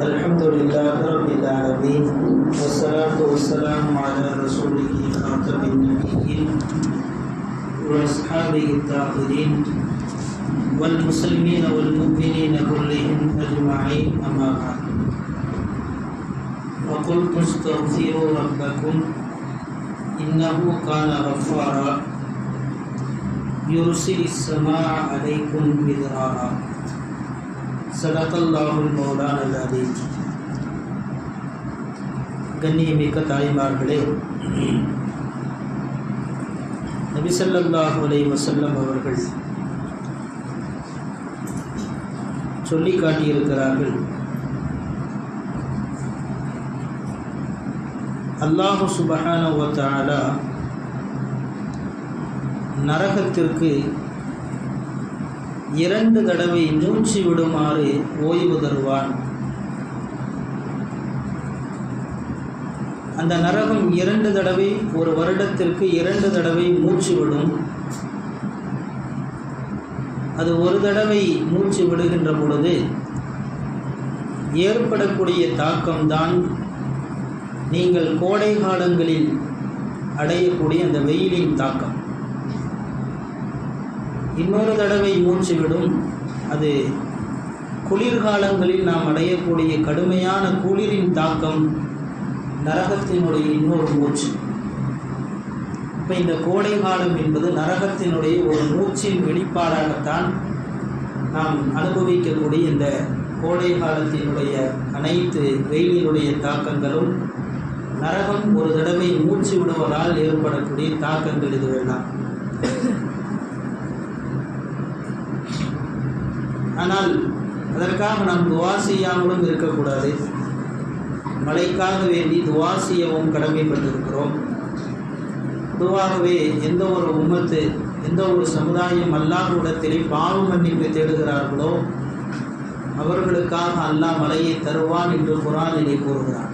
الحمد لله رب العالمين والصلاة والسلام على رسوله خاتم النبيين وأصحابه الطاهرين والمسلمين والمؤمنين كلهم أجمعين أما بعد وقلت استغفروا ربكم إنه كان غفارا يرسل السماء عليكم مدرارا صدق الله المولانا العظيم. கண்ணியமிக்க தாய்மார்களே, நபி ஸல்லல்லாஹு அலைஹி வஸல்லம் அவர்கள் சொல்லி காட்டியிருக்கிறார்கள், அல்லாஹு சுப்ஹானஹு வ தஆலா நரகத்திற்கு 2 தடவை மூச்சு விடுமாறு ஓய்வு தருவான். அந்த நரகம் 2 தடவை, ஒரு வருடத்திற்கு 2 தடவை மூச்சு விடும். அது ஒரு தடவை மூச்சு விடுகின்ற பொழுது ஏற்படக்கூடிய தாக்கம்தான் நீங்கள் கோடை காலங்களில் அடையக்கூடிய அந்த வெயிலின் தாக்கம். இன்னொரு தடவை மூச்சு விடும், அது குளிர்காலங்களில் நாம் அடையக்கூடிய கடுமையான குளிரின் தாக்கம், நரகத்தினுடைய இன்னொரு மூச்சு. இப்போ இந்த கோடை காலம் என்பது நரகத்தினுடைய ஒரு மூச்சின் வெளிப்பாடாகத்தான் நாம் அனுபவிக்கக்கூடிய இந்த கோடை காலத்தினுடைய அனைத்து வெயிலினுடைய தாக்கங்களும் நரகம் ஒரு தடவை மூச்சு விடுவதால் ஏற்படக்கூடிய தாக்கங்கள் இது வேண்டாம். ஆனால் அதற்காக நாம் துவா செய்யாமலும் இருக்கக்கூடாது. மழைக்காக வேண்டி துவா செய்யவும் கடமைப்பட்டிருக்கிறோம். பொதுவாகவே எந்த ஒரு உம்மத்து, எந்த ஒரு சமுதாயம் அல்லாஹ்விடத்திலே பாவ மன்னிப்பு தேடுகிறார்களோ அவர்களுக்காக அல்லாஹ் மழையை தருவான் என்று குர்ஆனிலே கூறுகிறார்.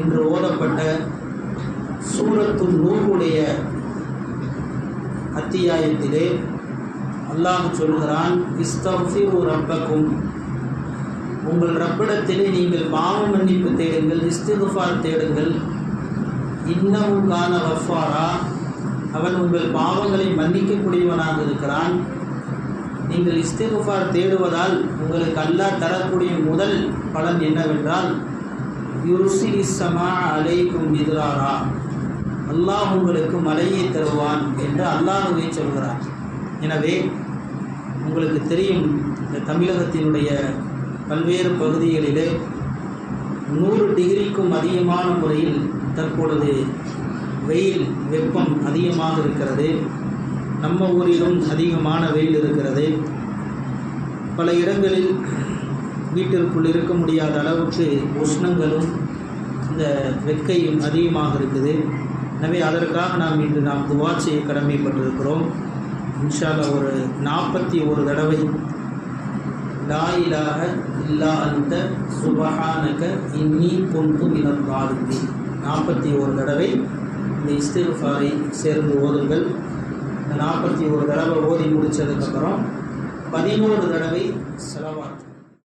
இன்று ஓதப்பட்ட சூரத்துன் நூஹுடைய அத்தியாயத்திலே அல்லாஹ் சொல்கிறான், இஸ்தக்ஃபிரு ரப்பக்கும், உங்கள் ரப்பிடத்திலே நீங்கள் பாவ மன்னிப்பு தேடுங்கள், இஸ்திக்ஃபார் தேடுங்கள். இன்னஹு கான கஃபாரா, அவன் உங்கள் பாவங்களை மன்னிக்கக்கூடியவனாக இருக்கிறான். நீங்கள் இஸ்திக்ஃபார் தேடுவதால் உங்களுக்கு அல்லாஹ் தரக்கூடிய முதல் பலன் என்னவென்றால், யுர்சிலிஸ் ஸமா அலைக்கும் மித்ராரா, அல்லாஹ் உங்களுக்கு மழையை தருவான் என்று அல்லாஹ்வே சொல்கிறான். எனவே உங்களுக்கு தெரியும், இந்த தமிழகத்தினுடைய பல்வேறு பகுதிகளிலே 100 டிகிரிக்கும் அதிகமான முறையில் தற்பொழுது வெயில் வெப்பம் அதிகமாக இருக்கிறது. நம்ம ஊரிலும் அதிகமான வெயில் இருக்கிறது. பல இடங்களில் வீட்டிற்குள் இருக்க முடியாத அளவுக்கு உஷ்ணங்களும் இந்த வெக்கையும் அதிகமாக இருக்குது. எனவே அதற்காக நாம் துவா செய்ய கடமைப்பட்டிருக்கிறோம். இன்ஷா அல்லாஹ் ஒரு 41 தடவை லா இலாஹ இல்லா அன்த சுப்ஹானக இன்னி குன்து மினல் ஸாலிமீன் 41 தடவை இந்த இஸ்திக்ஃபாரை சேர்ந்து ஓதுங்கள். இந்த 41 தடவை ஓதி முடித்ததுக்கப்புறம் 11 தடவை ஸலவாத்